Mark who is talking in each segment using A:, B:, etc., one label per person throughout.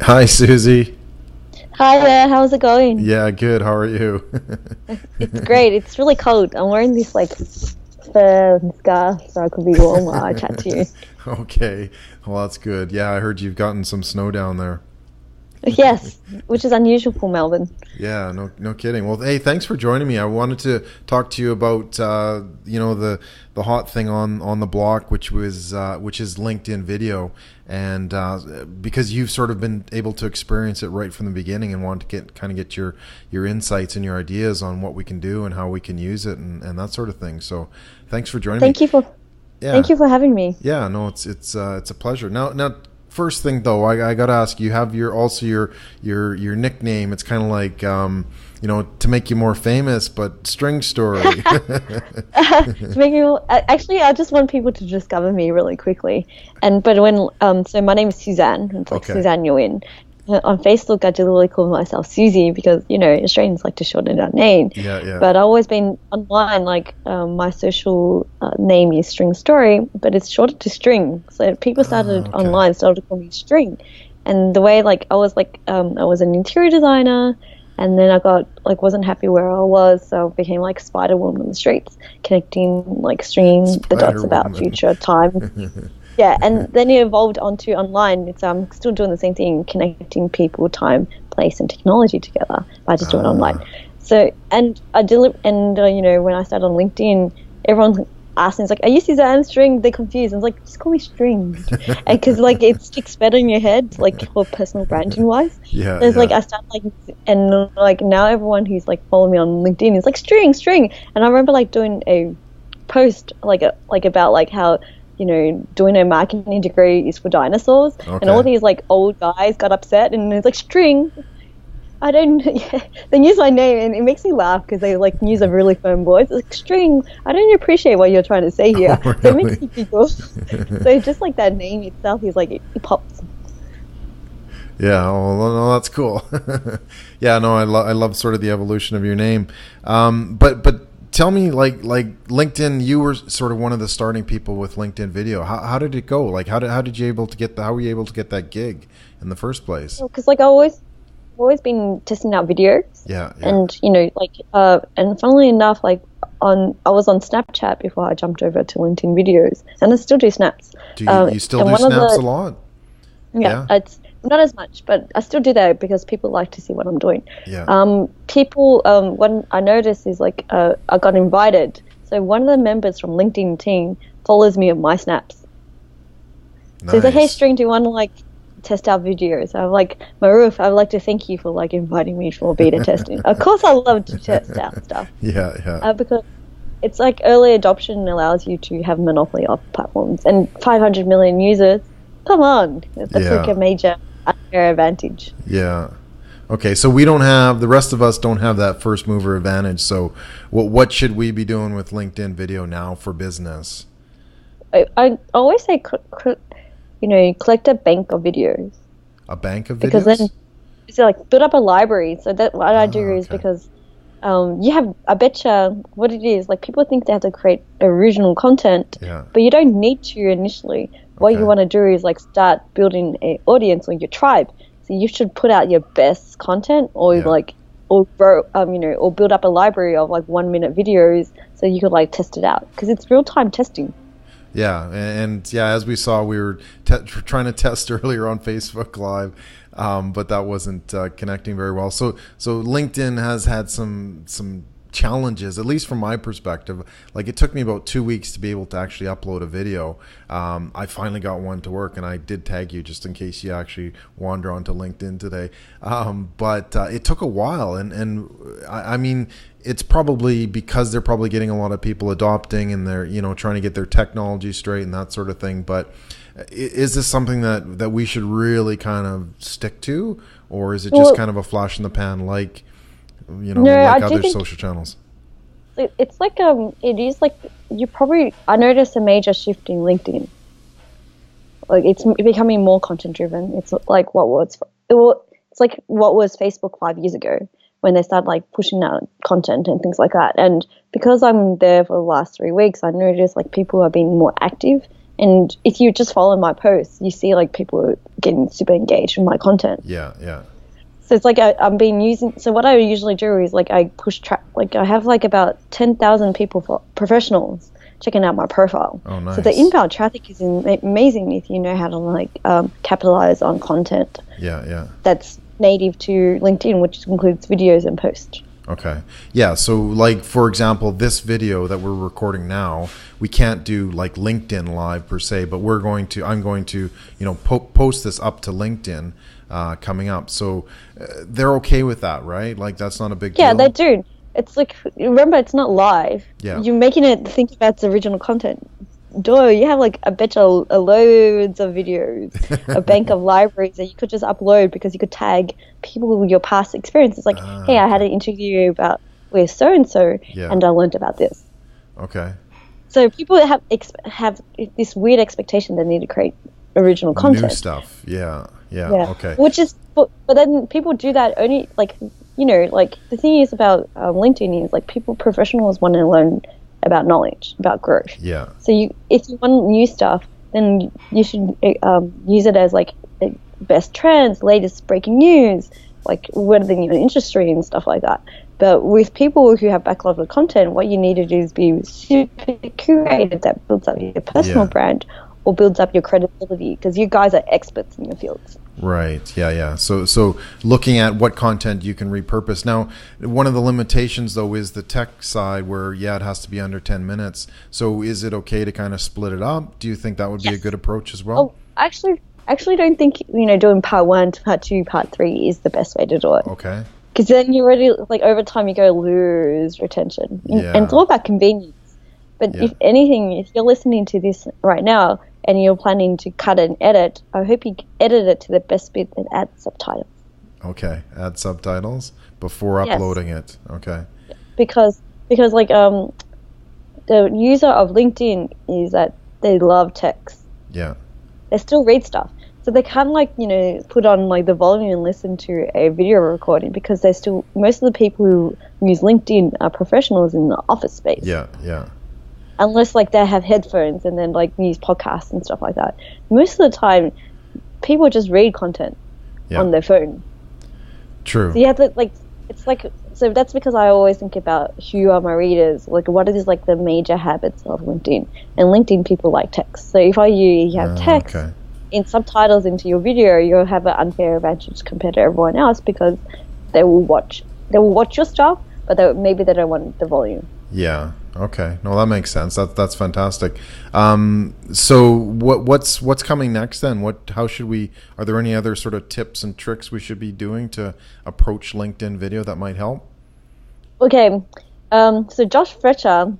A: Hi, Susie.
B: Hi there, how's it going?
A: Yeah, good. How are you?
B: It's great. It's really cold. I'm wearing this like fur scarf so I could be warm while I chat to you.
A: Okay. Well, that's good. Yeah, I heard you've gotten some snow down there.
B: Yes, which is unusual for Melbourne.
A: Yeah, no kidding. Well, hey, thanks for joining me. I wanted to talk to you about the hot thing on the block, which is LinkedIn video, and because you've sort of been able to experience it right from the beginning, and want to get your insights and your ideas on what we can do and how we can use it and that sort of thing. So, thanks for joining me.
B: Thank you for
A: Yeah.
B: thank you for having me.
A: Yeah, no, it's a pleasure. Now, first thing though, I got to ask. You have your nickname. It's kind of like to make you more famous, but String Story.
B: To make you actually, I just want people to discover me really quickly. But when so my name is Suzanne. It's like
A: Okay.
B: Suzanne Nguyen. On Facebook, I generally call myself Susie because Australians like to shorten our name.
A: Yeah, yeah.
B: But I've always been online. Like my social name is String Story, but it's shortened to String. So people
A: Oh, okay.
B: started to call me String. And the way I was an interior designer, and then I got like wasn't happy where I was, so I became like Spider Woman on the streets, connecting like stringing the dots
A: Spider
B: about
A: Woman.
B: future time. Yeah, and then it evolved onto online. It's still doing the same thing, connecting people, time, place, and technology together. But I just do it online.
A: Ah,
B: So, and when I started on LinkedIn, everyone asked me, it's like, "Are you Suzanne String?" They're confused. I was like, "Just call me String," and because like it sticks better in your head, like for personal branding wise.
A: yeah,
B: There's like
A: yeah.
B: I started like, and like now everyone who's like following me on LinkedIn is like String, String, and I remember like doing a post like about like how doing a marketing degree is for dinosaurs, and all
A: Okay.
B: these like old guys got upset, and it's like String. I don't. Yeah, they use my name, and it makes me laugh because they like use a really firm voice. It's like String. I don't appreciate what you're trying to say here.
A: Oh,
B: So it makes
A: really?
B: me giggle. So just like that name itself is like it pops.
A: Yeah, oh, well, no, that's cool. Yeah, no, I love sort of the evolution of your name. But tell me, like LinkedIn, you were sort of one of the starting people with LinkedIn Video. How did it go? Like, how did you able to get how were you able to get that gig in the first place?
B: Because like I always been testing out videos,
A: Yeah, yeah.
B: and and funnily enough, like on I was on Snapchat before I jumped over to LinkedIn videos, and I still do snaps.
A: Do you still
B: And
A: do
B: one of
A: snaps a
B: the
A: lot?
B: Yeah,
A: Yeah,
B: it's not as much, but I still do that because people like to see what I'm doing.
A: yeah.
B: What I noticed is like I got invited. So one of the members from LinkedIn team follows me on my snaps. So he's like, "Hey,
A: Nice.
B: String, do you want to like test out videos?" I'm like, "Maruf, I'd like to thank you for like inviting me for beta testing." Of course, I love to test out stuff
A: Yeah, yeah.
B: because it's like early adoption allows you to have monopoly of platforms, and 500 million users. Come on, that's like
A: Yeah.
B: a major unfair advantage.
A: Yeah. Okay, so we don't have the rest of us don't have that first mover advantage. So, what should we be doing with LinkedIn Video now for business?
B: I always say, collect a bank of videos
A: A bank of
B: because then
A: videos?
B: it's like build up a library. So that what I do
A: Ah,
B: is
A: okay.
B: because you have, I betcha what it is, like people think they have to create original content,
A: Yeah.
B: but you don't need to initially. What you
A: Okay.
B: want to do is like start building a audience or your tribe. So you should put out your best content or
A: Yeah.
B: like, or grow, or build up a library of like 1 minute videos so you could like test it out because it's real time testing.
A: Yeah, and yeah, as we saw, we were trying to test earlier on Facebook Live, but that wasn't connecting very well. So LinkedIn has had some challenges, at least from my perspective. Like it took me about 2 weeks to be able to actually upload a video. I finally got one to work, and I did tag you just in case you actually wander onto LinkedIn today. But it took a while, and I mean, it's probably because they're probably getting a lot of people adopting, and they're trying to get their technology straight and that sort of thing. But is this something that we should really kind of stick to, or is it just
B: Well,
A: kind of a flash in the pan, like
B: no, I
A: like
B: do
A: other
B: think
A: social channels?
B: it's like it is like you probably I noticed a major shift in LinkedIn. Like it's becoming more content driven. It's like it's like what was Facebook 5 years ago when they started like pushing out content and things like that. And because I'm there for the last 3 weeks, I noticed like people are being more active And if you just follow my posts, you see like people getting super engaged with my content.
A: Yeah, yeah.
B: So it's like I'm being using. So what I usually do is like I push like I have like about 10,000 people for professionals checking out my profile.
A: Oh, nice.
B: So the inbound traffic is amazing if you know how to like capitalize on content.
A: Yeah, yeah.
B: That's native to LinkedIn, which includes videos and posts.
A: Okay. Yeah. So like, for example, this video that we're recording now, we can't do like LinkedIn live per se, but I'm going to, post this up to LinkedIn coming up. So they're okay with that, right? Like that's not a big deal.
B: Yeah, they do. It's like, remember, it's not live.
A: Yeah.
B: You're making it think about its original content. Doyle, you have like a bunch of loads of videos, a bank of libraries that you could just upload because you could tag people with your past experiences. Like, hey, I had an interview with so and so, and I learned about this.
A: Okay.
B: So people have this weird expectation they need to create original content,
A: new stuff. Yeah. Okay.
B: Which is, but then people do that only like like the thing is about LinkedIn is like professionals want to learn about knowledge, about growth.
A: Yeah.
B: So if you want new stuff, then you should use it as like best trends, latest breaking news, like what are the new industry and stuff like that. But with people who have backlog of content, what you need to do is be super curated that builds up your personal brand or builds up your credibility because you guys are experts in your fields.
A: Right. Yeah. So looking at what content you can repurpose. Now, one of the limitations though is the tech side where it has to be under 10 minutes. So is it okay to kind of split it up? Do you think that would be a good approach as well?
B: Oh, actually don't think doing part 1 to part 2, part 3 is the best way to do it.
A: Okay.
B: Because then you're already like over time you're going to lose retention. And it's all about convenience. But if anything, if you're listening to this right now and you're planning to cut and edit, I hope you edit it to the best bit and add subtitles.
A: Okay, add subtitles before uploading it. Okay.
B: Because like the user of LinkedIn is that they love text.
A: Yeah.
B: They still read stuff. So they can't like, put on like the volume and listen to a video recording because most of the people who use LinkedIn are professionals in the office space.
A: Yeah, yeah.
B: Unless like they have headphones and then like use podcasts and stuff like that. Most of the time, people just read content on their phone.
A: True.
B: So you have to so that's because I always think about who are my readers, like what is like the major habits of LinkedIn. And LinkedIn people like text. So if you have text in subtitles into your video, you'll have an unfair advantage compared to everyone else because they will watch your stuff, but maybe they don't want the volume.
A: Yeah. Okay. No, that makes sense. That's fantastic. So what's coming next then? Are there any other sort of tips and tricks we should be doing to approach LinkedIn video that might help?
B: Okay. So Josh Fletcher,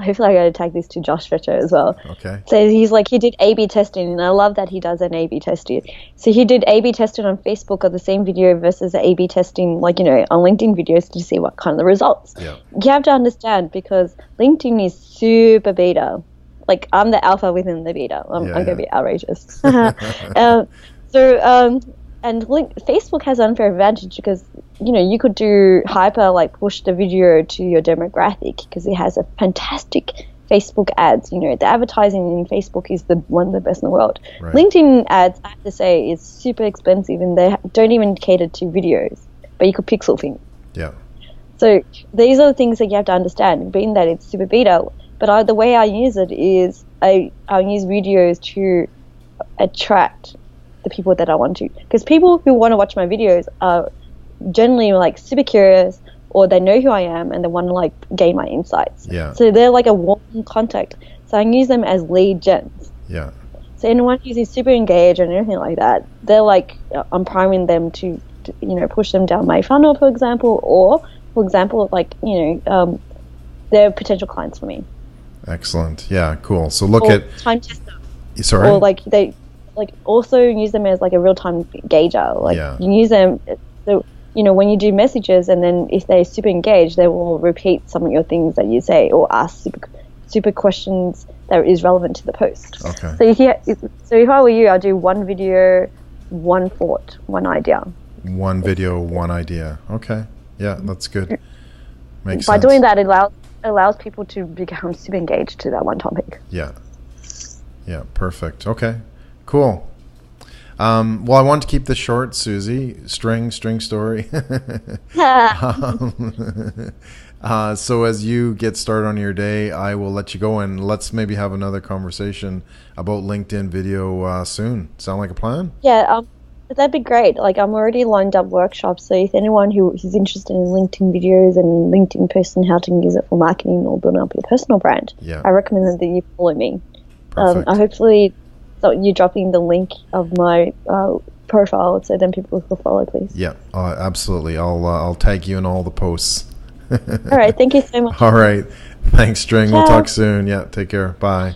B: hopefully I'm going to tag this to Josh Fletcher as well.
A: Okay.
B: So he did A/B testing, and I love that he does an A/B testing. So he did A/B testing on Facebook of the same video versus A/B testing, on LinkedIn videos to see what kind of the results.
A: Yeah.
B: You have to understand because LinkedIn is super beta. Like I'm the alpha within the beta. I'm going to be outrageous. And Facebook has an unfair advantage because, you could do push the video to your demographic because it has a fantastic Facebook ads. The advertising in Facebook is one of the best in the world. Right. LinkedIn ads, I have to say, is super expensive and they don't even cater to videos, but you could pixel things.
A: Yeah.
B: So these are the things that you have to understand, being that it's super beta. But the way I use it is I use videos to attract the people that I want to, because people who want to watch my videos are generally super curious, or they know who I am and they want to gain my insights.
A: Yeah.
B: So they're like a warm contact. So I use them as lead gens.
A: Yeah.
B: So anyone who's super engaged or anything like that, they're I'm priming them to push them down my funnel, for example, or for example, they're potential clients for me.
A: Excellent. Yeah. Cool. So look at
B: time tester.
A: Sorry.
B: Or they also use them as a real-time gauger. You use them so when you do messages, and then if they're super engaged, they will repeat some of your things that you say or ask super questions that is relevant to the post.
A: Okay.
B: So if I were you, I'd do one video, one thought, one idea.
A: One video, one idea. Okay. Yeah, that's good. Makes sense.
B: By doing that, it allows people to become super engaged to that one topic.
A: Yeah. Yeah, perfect. Okay, cool. Well, I want to keep this short, Susie. String story. So as you get started on your day, I will let you go, and let's maybe have another conversation about LinkedIn video soon. Sound like a plan?
B: Yeah, that'd be great. Like, I'm already lined up workshops, so if anyone who's interested in LinkedIn videos and LinkedIn posts and how to use it for marketing or building up your personal brand,
A: Yeah.
B: I recommend that you follow me.
A: Perfect.
B: I hopefully you're dropping the link of my profile, so then people will follow, please.
A: Yeah, absolutely. I'll tag you in all the posts.
B: All right, thank you so much.
A: All right. Thanks, String.
B: Ciao.
A: We'll talk soon. Yeah, take care. Bye.